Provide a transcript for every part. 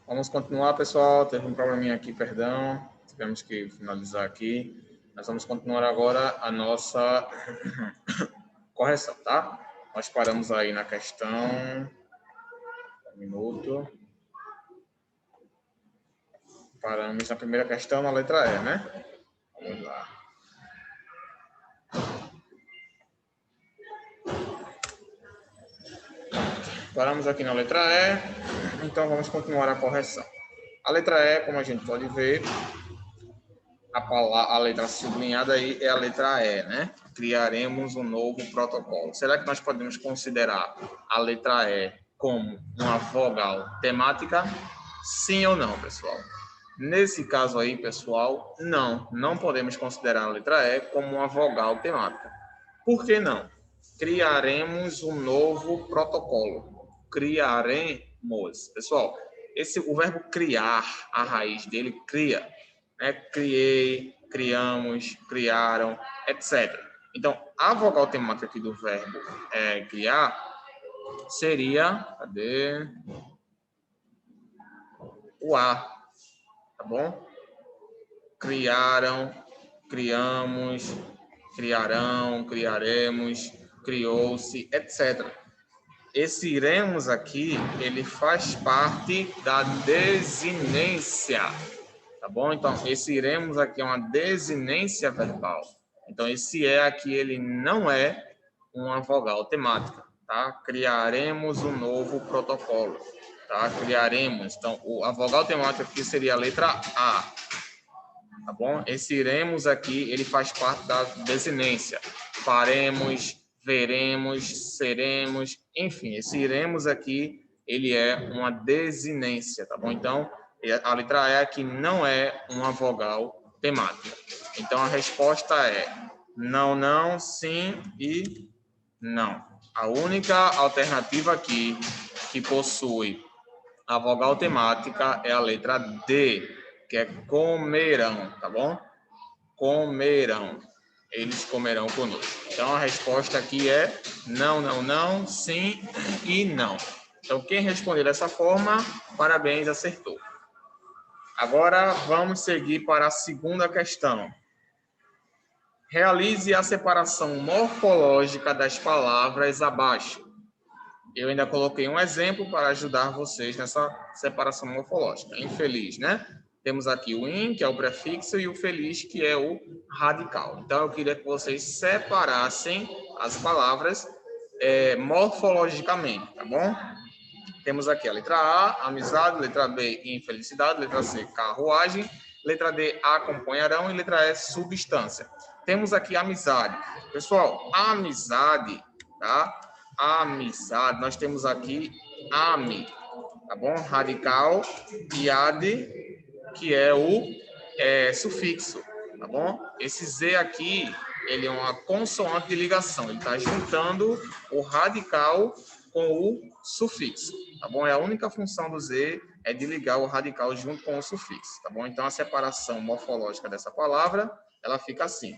Vamos continuar, pessoal. Teve um probleminha aqui, perdão. Tivemos que finalizar aqui. Nós vamos continuar agora a nossa correção, tá? Nós paramos aí na questão... Um minuto. Paramos na primeira questão, na letra E, né? Vamos lá. Paramos aqui na letra E, então vamos continuar a correção. A letra E, como a gente pode ver, a letra sublinhada aí é a letra E, né? Criaremos um novo protocolo. Será que nós podemos considerar a letra E como uma vogal temática? Sim ou não, pessoal? Nesse caso aí, pessoal, não podemos considerar a letra E como uma vogal temática. Por que não? Criaremos um novo protocolo. Criaremos. Pessoal, o verbo criar, a raiz dele, cria. Né? Criei, criamos, criaram, etc. Então, a vogal temática aqui do verbo criar seria, cadê? O A, tá bom? Criaram, criamos, criarão, criaremos, criou-se, etc. Esse iremos aqui, ele faz parte da desinência, tá bom? Então, esse iremos aqui é uma desinência verbal. Então, esse é aqui, ele não é uma vogal temática, tá? Criaremos um novo protocolo, tá? Criaremos. Então, a vogal temática aqui seria a letra A, tá bom? Esse iremos aqui, ele faz parte da desinência. Faremos, veremos, seremos, enfim, esse iremos aqui, ele é uma desinência, tá bom? Então, a letra E aqui não é uma vogal temática. Então, a resposta é não, não, sim e não. A única alternativa aqui que possui a vogal temática é a letra D, que é comerão, tá bom? Comerão. Eles comerão conosco. Então, a resposta aqui é não, não, não, sim e não. Então, quem responder dessa forma, parabéns, acertou. Agora, vamos seguir para a segunda questão. Realize a separação morfológica das palavras abaixo. Eu ainda coloquei um exemplo para ajudar vocês nessa separação morfológica. Infeliz, né? Temos aqui o in, que é o prefixo, e o feliz, que é o radical. Então, eu queria que vocês separassem as palavras morfologicamente, tá bom? Temos aqui a letra A, amizade, letra B, infelicidade, letra C, carruagem, letra D, acompanharão e letra E, substância. Temos aqui amizade. Pessoal, amizade, tá? Amizade, nós temos aqui ami, tá bom? Radical e ad, que é o sufixo, tá bom? Esse Z aqui, ele é uma consoante de ligação, ele está juntando o radical com o sufixo, tá bom? É a única função do Z é de ligar o radical junto com o sufixo, tá bom? Então, a separação morfológica dessa palavra, ela fica assim,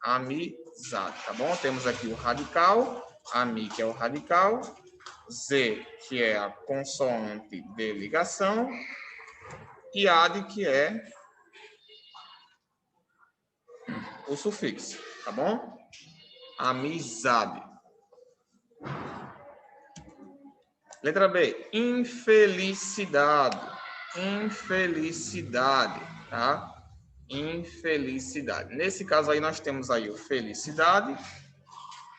amizade, tá bom? Temos aqui o radical, ami, que é o radical, Z, que é a consoante de ligação, e ad, que é o sufixo, tá bom? Amizade. Letra B, infelicidade. Infelicidade, tá? Infelicidade. Nesse caso aí, nós temos aí o felicidade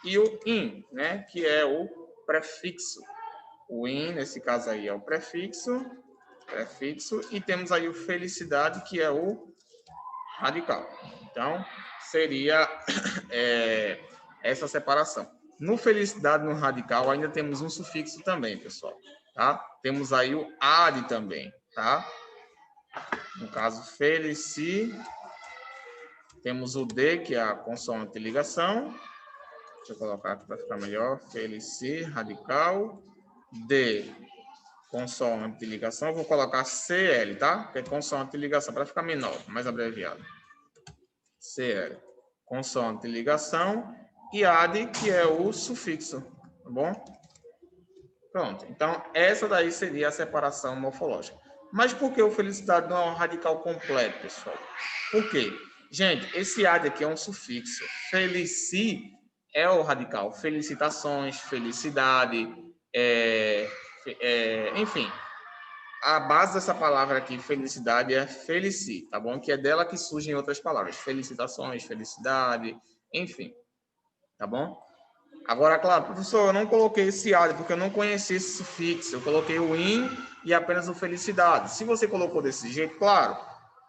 e o in, né? Que é o prefixo. O in, nesse caso aí, é o prefixo, e temos aí o felicidade, que é o radical. Então, seria essa separação. No felicidade, no radical, ainda temos um sufixo também, pessoal. Tá? Temos aí o ad também, tá? No caso, felici, temos o D, que é a consoante de ligação. Deixa eu colocar aqui para ficar melhor. Felici, radical, D, consoante de ligação. Eu vou colocar CL, tá? Que é consoante de ligação, para ficar menor, mais abreviado. CL, consoante de ligação, e ad, que é o sufixo, tá bom? Pronto, então essa daí seria a separação morfológica. Mas por que o felicidade não é um radical completo, pessoal? Por quê? Gente, esse ad aqui é um sufixo. Felici é o radical. Felicitações, felicidade, enfim. A base dessa palavra aqui, felicidade, é felici, tá bom? Que é dela que surgem outras palavras. Felicitações, felicidade, enfim. Tá bom? Agora, claro, professor, eu não coloquei esse ad porque eu não conhecia esse sufixo. Eu coloquei o in e apenas o felicidade. Se você colocou desse jeito, claro,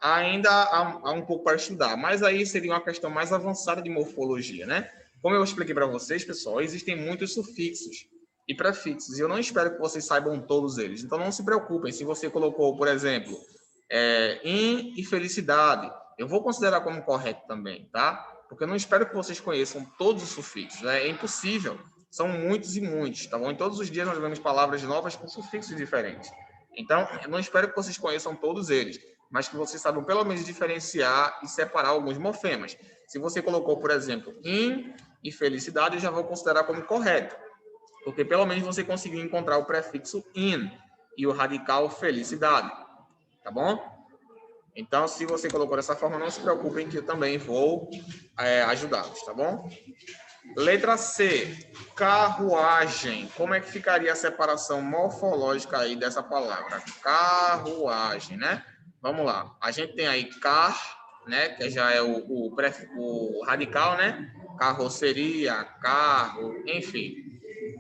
ainda há um pouco para estudar, mas aí seria uma questão mais avançada de morfologia, né? Como eu expliquei para vocês, pessoal, existem muitos sufixos e prefixos, e eu não espero que vocês saibam todos eles. Então, não se preocupem se você colocou, por exemplo, in e felicidade. Eu vou considerar como correto também, tá? Porque eu não espero que vocês conheçam todos os sufixos, né? É impossível. São muitos e muitos, tá bom? E todos os dias nós vemos palavras novas com sufixos diferentes. Então, eu não espero que vocês conheçam todos eles, mas que vocês saibam pelo menos diferenciar e separar alguns morfemas. Se você colocou, por exemplo, in e felicidade, eu já vou considerar como correto, porque pelo menos você conseguiu encontrar o prefixo in e o radical felicidade, tá bom? Então, se você colocou dessa forma, não se preocupem que eu também vou ajudá-los, tá bom? Letra C, carruagem. Como é que ficaria a separação morfológica aí dessa palavra? Carruagem, né? Vamos lá. A gente tem aí car, né? Que já é o radical, né? Carroceria, carro, enfim.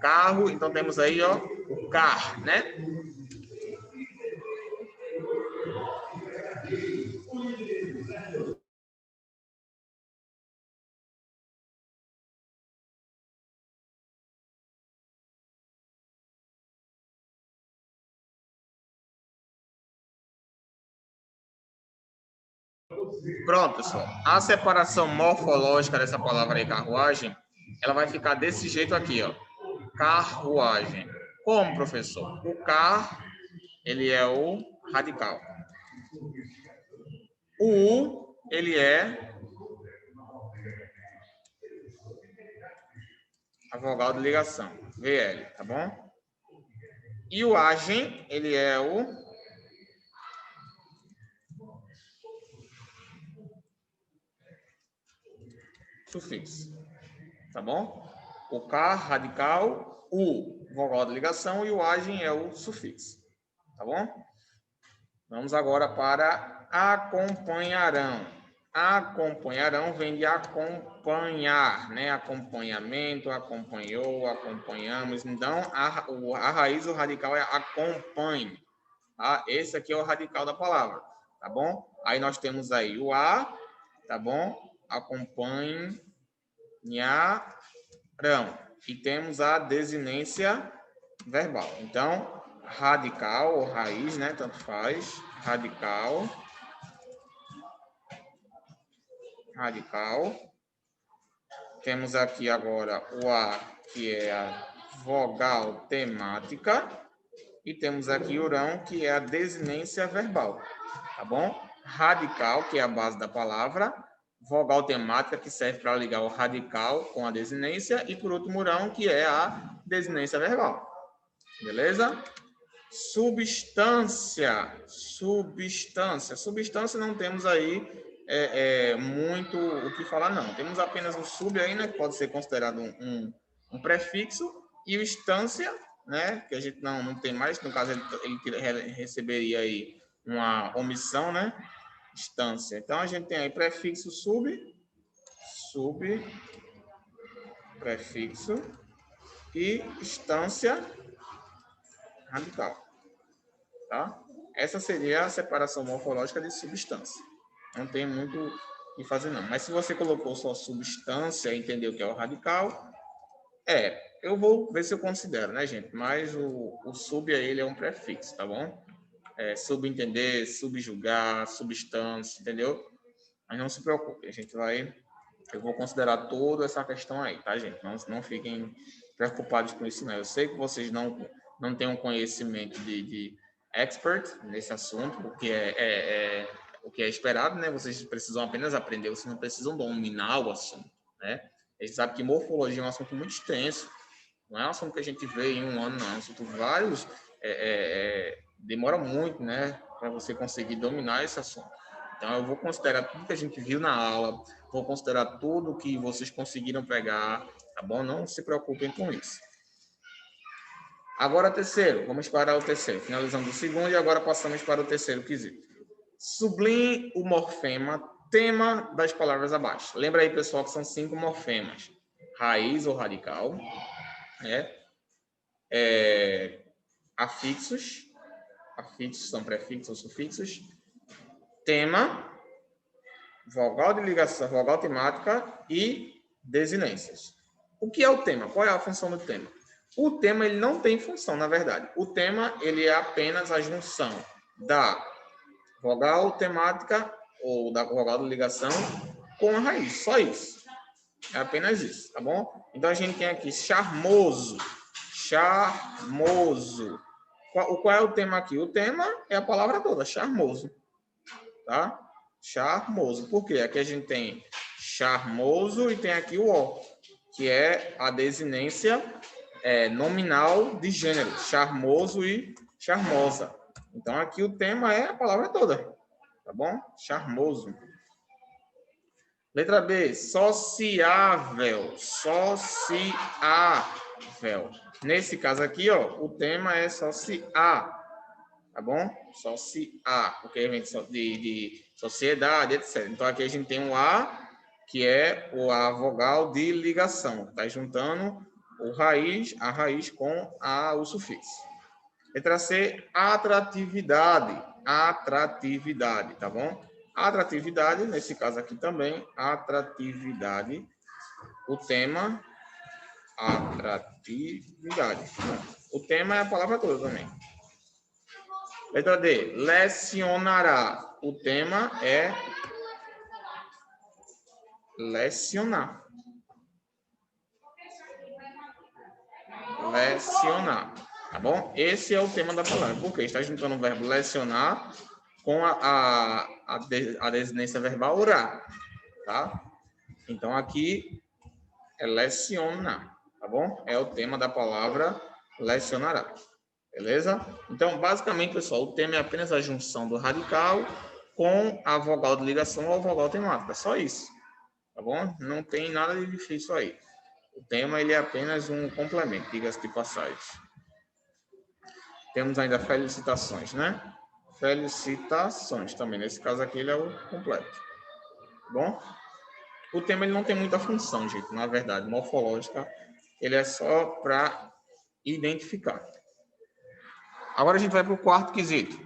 Carro, então temos aí, ó, o car, né? Pronto, pessoal. A separação morfológica dessa palavra aí, carruagem, ela vai ficar desse jeito aqui, ó. Carruagem. Como, professor? O car, ele é o radical. O U, ele é a vogal de ligação, VL, tá bom? E o agem, ele é o sufixo, tá bom? O car, radical, U, vogal de ligação, e o agem é o sufixo, tá bom? Vamos agora para acompanharão. Acompanharão vem de acompanhar, né? Acompanhamento, acompanhou, acompanhamos. Então, a raiz, o radical é acompanhe. Tá? Esse aqui é o radical da palavra, tá bom? Aí nós temos aí o a, tá bom? Acompanharão. E temos a desinência verbal. Então, radical ou raiz, né? Tanto faz. Radical. Radical. Temos aqui agora o A, que é a vogal temática. E temos aqui o rão, que é a desinência verbal. Tá bom? Radical, que é a base da palavra. Vogal temática, que serve para ligar o radical com a desinência. E por último, rão, que é a desinência verbal. Beleza? Substância. Substância. Substância não temos aí muito o que falar, não. Temos apenas o sub aí, né? Que pode ser considerado um prefixo. E o instância, né? Que a gente não tem mais. No caso, ele receberia aí uma omissão, né? Instância. Então, a gente tem aí prefixo sub, prefixo e instância radical. Tá? Essa seria a separação morfológica de substância. Não tem muito o que fazer, não. Mas se você colocou só substância e entendeu que é o radical, eu vou ver se eu considero, né, gente? Mas o sub aí, ele é um prefixo, tá bom? Subentender, subjugar, substância, entendeu? Mas não se preocupe, eu vou considerar toda essa questão aí, tá, gente? Não fiquem preocupados com isso, não. Eu sei que vocês não têm um conhecimento de expert nesse assunto, o que é esperado, né? Vocês precisam apenas aprender, vocês não precisam dominar o assunto, né? A gente sabe que morfologia é um assunto muito extenso, não é um assunto que a gente vê em um ano, não. É um assunto vários, demora muito, né? para você conseguir dominar esse assunto. Então, eu vou considerar tudo que a gente viu na aula, vou considerar tudo que vocês conseguiram pegar, tá bom? Não se preocupem com isso. Agora, terceiro. Vamos para o terceiro. Finalizando o segundo e agora passamos para o terceiro quesito. Sublinhe o morfema tema das palavras abaixo. Lembra aí, pessoal, que são 5 morfemas. Raiz ou radical, né? Afixos. Afixos são prefixos ou sufixos. Tema, vogal de ligação, vogal temática e desinências. O que é o tema? Qual é a função do tema? O tema ele não tem função, na verdade. O tema ele é apenas a junção da vogal temática ou da vogal de ligação com a raiz. Só isso. É apenas isso, tá bom? Então a gente tem aqui charmoso. Charmoso. Qual é o tema aqui? O tema é a palavra toda, charmoso. Tá? Charmoso. Por quê? Aqui a gente tem charmoso e tem aqui o O, que é a desinência nominal de gênero, charmoso e charmosa. Então, aqui o tema é a palavra toda, tá bom? Charmoso. Letra B, sociável, sociável. Nesse caso aqui, ó, o tema é sociar, tá bom? Sociar, porque a gente de sociedade, etc. Então, aqui a gente tem um A, que é a vogal de ligação, tá juntando a raiz com o sufixo. Letra C, atratividade. Atratividade, tá bom? Atratividade, nesse caso aqui também, atratividade. O tema, atratividade. O tema é a palavra toda também. Letra D, lecionará. O tema é lecionar. Lecionar, tá bom? Esse é o tema da palavra, porque está juntando o verbo lecionar com a desinência verbal orar, tá? Então, aqui é leciona, tá bom? É o tema da palavra lecionará, beleza? Então, basicamente, pessoal, o tema é apenas a junção do radical com a vogal de ligação ou vogal temática, só isso, tá bom? Não tem nada de difícil aí. O tema ele é apenas um complemento, diga-se de passagem. Temos ainda felicitações, né? Felicitações também. Nesse caso aqui ele é o completo. Tá bom? O tema ele não tem muita função, gente. Na verdade, morfológica, ele é só para identificar. Agora a gente vai para o quarto quesito.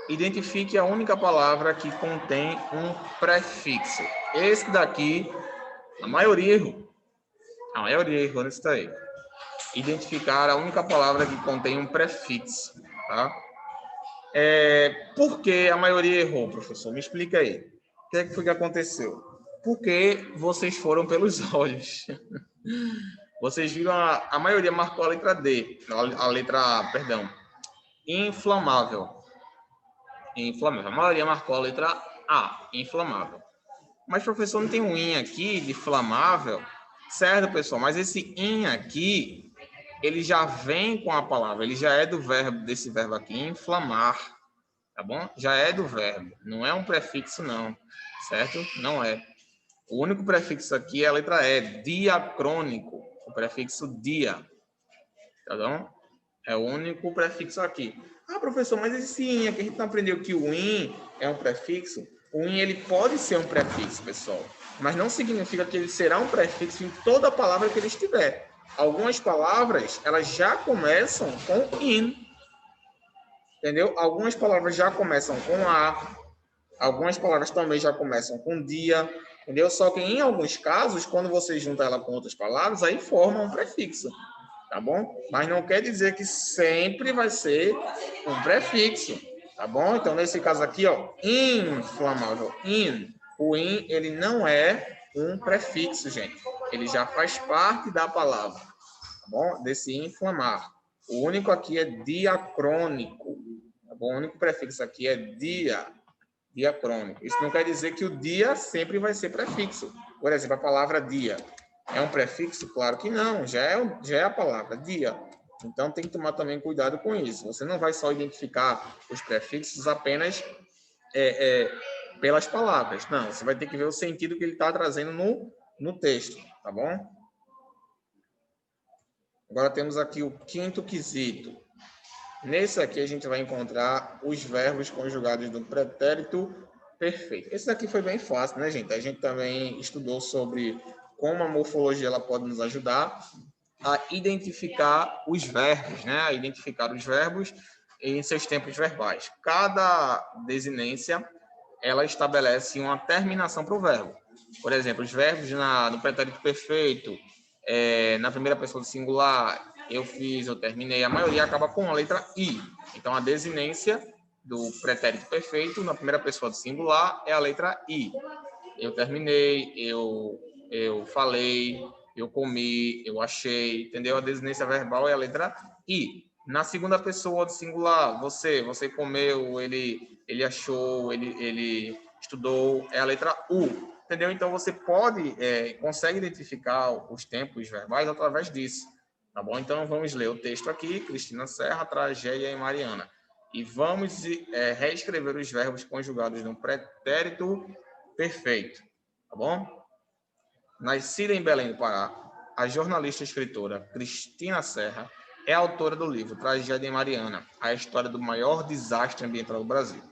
Identifique a única palavra que contém um prefixo. Esse daqui, a maioria errou. A maioria errou nesse daí. Identificar a única palavra que contém um prefixo, tá? Por que a maioria errou, professor? Me explica aí. O que é que foi que aconteceu? Porque vocês foram pelos olhos. Vocês viram, a maioria marcou a letra D, a letra, perdão, inflamável. Inflamável. A maioria marcou a letra A, inflamável. Mas, professor, não tem um in aqui de flamável? Certo, pessoal, mas esse in aqui, ele já vem com a palavra, ele já é do verbo, desse verbo aqui, inflamar, tá bom? Já é do verbo, não é um prefixo não, certo? Não é. O único prefixo aqui é a letra E, diacrônico, o prefixo dia, tá bom? É o único prefixo aqui. Ah, professor, mas esse in aqui, a gente não aprendeu que o in é um prefixo? O in, ele pode ser um prefixo, pessoal, mas não significa que ele será um prefixo em toda palavra que ele estiver. Algumas palavras, elas já começam com in, entendeu? Algumas palavras já começam com a, algumas palavras também já começam com dia, entendeu? Só que em alguns casos, quando você junta ela com outras palavras, aí forma um prefixo, tá bom? Mas não quer dizer que sempre vai ser um prefixo, tá bom? Então, nesse caso aqui, ó, inflamável, in, o in, ele não é um prefixo, gente. Ele já faz parte da palavra, tá bom? Desse inflamar. O único aqui é diacrônico, tá bom? O único prefixo aqui é diacrônico. Isso não quer dizer que o dia sempre vai ser prefixo. Por exemplo, a palavra dia é um prefixo? Claro que não, já é a palavra dia. Então, tem que tomar também cuidado com isso. Você não vai só identificar os prefixos apenas pelas palavras. Não, você vai ter que ver o sentido que ele está trazendo no texto, tá bom? Agora temos aqui o quinto quesito. Nesse aqui a gente vai encontrar os verbos conjugados no pretérito perfeito. Esse daqui foi bem fácil, né, gente? A gente também estudou sobre como a morfologia ela pode nos ajudar a identificar os verbos, né? A identificar os verbos em seus tempos verbais. Cada desinência, ela estabelece uma terminação para o verbo. Por exemplo, os verbos no pretérito perfeito, na primeira pessoa do singular, eu fiz, eu terminei, a maioria acaba com a letra I. Então, a desinência do pretérito perfeito, na primeira pessoa do singular, é a letra I. Eu terminei, eu falei, eu comi, eu achei, entendeu? A desinência verbal é a letra I. Na segunda pessoa do singular, você comeu, ele achou, ele estudou, é a letra U, entendeu? Então, você consegue identificar os tempos verbais através disso, tá bom? Então, vamos ler o texto aqui, Cristina Serra, Tragédia em Mariana. E vamos reescrever os verbos conjugados no pretérito perfeito, tá bom? Nascida em Belém do Pará, a jornalista e escritora Cristina Serra é autora do livro Tragédia em Mariana, a história do maior desastre ambiental do Brasil,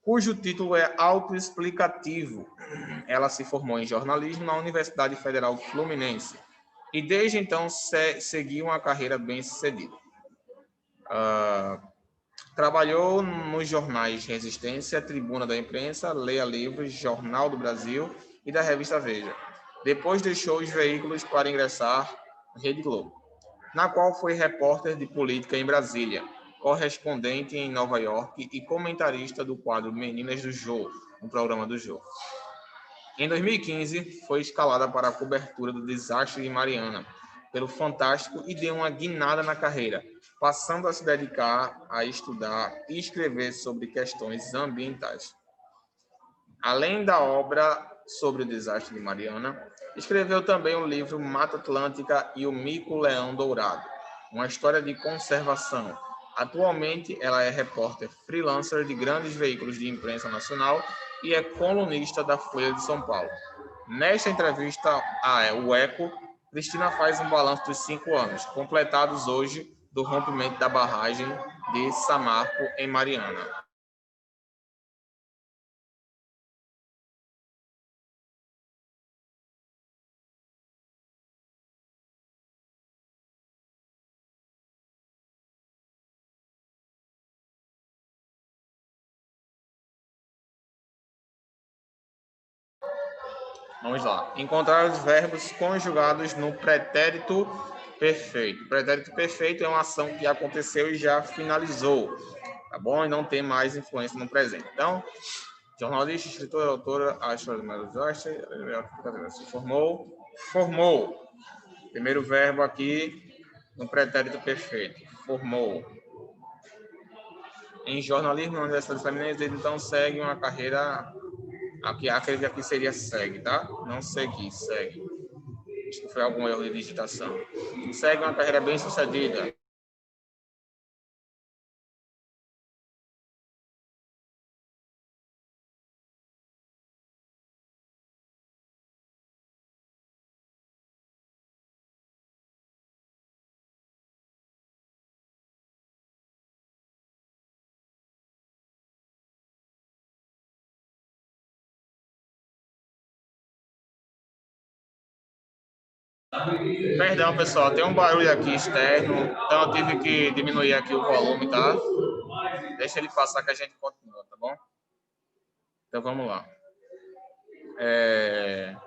cujo título é autoexplicativo. Ela se formou em jornalismo na Universidade Federal Fluminense e desde então seguiu uma carreira bem-sucedida. Trabalhou nos jornais Resistência, Tribuna da Imprensa, Leia Livros, Jornal do Brasil e da revista Veja. Depois deixou os veículos para ingressar na Rede Globo, na qual foi repórter de política em Brasília, correspondente em Nova York e comentarista do quadro Meninas do Jô, no programa do Jô. Em 2015, foi escalada para a cobertura do desastre de Mariana pelo Fantástico e deu uma guinada na carreira, passando a se dedicar a estudar e escrever sobre questões ambientais. Além da obra sobre o desastre de Mariana, escreveu também o livro Mata Atlântica e o Mico-Leão Dourado, uma história de conservação. Atualmente, ela é repórter freelancer de grandes veículos de imprensa nacional e é colunista da Folha de São Paulo. Nesta entrevista o Eco, Cristina faz um balanço dos 5 anos, completados hoje, do rompimento da barragem de Samarco, em Mariana. Vamos lá. Encontrar os verbos conjugados no pretérito perfeito. O pretérito perfeito é uma ação que aconteceu e já finalizou, tá bom? E não tem mais influência no presente. Então, jornalista, escritora, autora, a história do Melo Jorge, se formou. Primeiro verbo aqui no pretérito perfeito. Formou. Em jornalismo na Universidade Fluminense, ele então segue uma carreira. Aquele que aqui seria segue, tá? Não seguir, segue. Acho que foi algum erro de digitação. Segue uma carreira bem sucedida. Perdão, pessoal, tem um barulho aqui externo, então eu tive que diminuir aqui o volume, tá? Deixa ele passar que a gente continua, tá bom? Então vamos lá.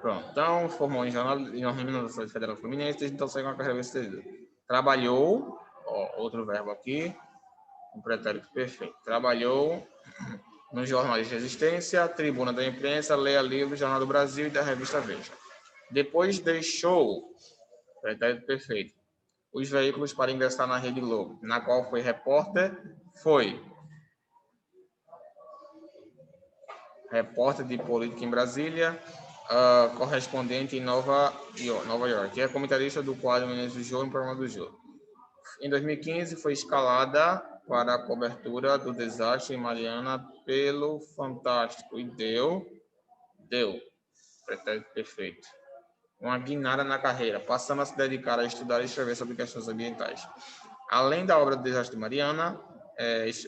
Pronto, então formou em jornalismo na Universidade Federal Fluminense, então segue uma carreira bem-sucedida. Trabalhou, outro verbo aqui, um pretérito perfeito. Trabalhou no Jornal de Resistência, Tribuna da Imprensa, Leia Livros, Jornal do Brasil e da revista Veja. Depois deixou, pretérito perfeito, os veículos para ingressar na Rede Globo, na qual foi repórter de política em Brasília, correspondente em Nova York, é comentarista do quadro Meninas do Jô e programa do Jô. Em 2015, foi escalada para a cobertura do desastre em Mariana pelo Fantástico. E deu. Pretérito perfeito. Uma guinada na carreira, passando a se dedicar a estudar e escrever sobre questões ambientais. Além da obra do Desastre de Mariana,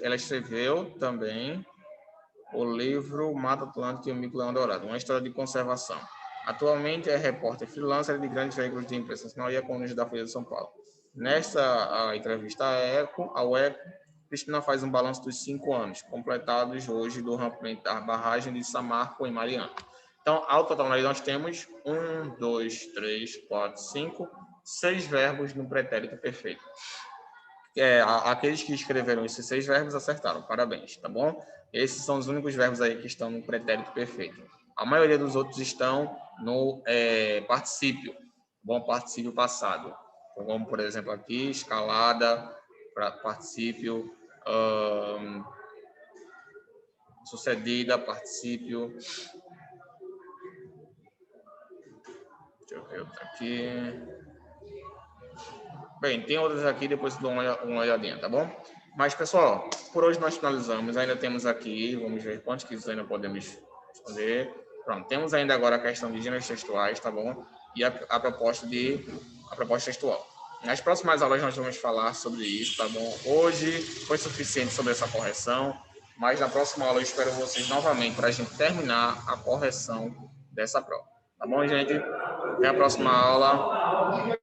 ela escreveu também o livro Mata Atlântica e o Mico-Leão Dourado, uma história de conservação. Atualmente é repórter freelancer de grandes veículos de imprensa nacional e é colunista da Folha de São Paulo. Nesta entrevista ao Eco, Cristina faz um balanço dos 5 anos, completados hoje do rompimento da barragem de Samarco, em Mariana. Então, ao total, nós temos 1, 2, 3, 4, 5, 6 verbos no pretérito perfeito. Aqueles que escreveram esses 6 verbos acertaram, parabéns, tá bom? Esses são os únicos verbos aí que estão no pretérito perfeito. A maioria dos outros estão no particípio, bom, particípio passado. Como, por exemplo, aqui, escalada, particípio, sucedida, particípio. Deixa eu ver outro aqui. Bem, tem outras aqui, depois eu dou uma olhadinha, tá bom? Mas, pessoal, por hoje nós finalizamos. Ainda temos aqui, vamos ver quantos que ainda podemos responder. Pronto, temos ainda agora a questão de gêneros textuais, tá bom? E a proposta textual. Nas próximas aulas nós vamos falar sobre isso, tá bom? Hoje foi suficiente sobre essa correção, mas na próxima aula eu espero vocês novamente para a gente terminar a correção dessa prova. Tá bom, gente? Até a próxima aula.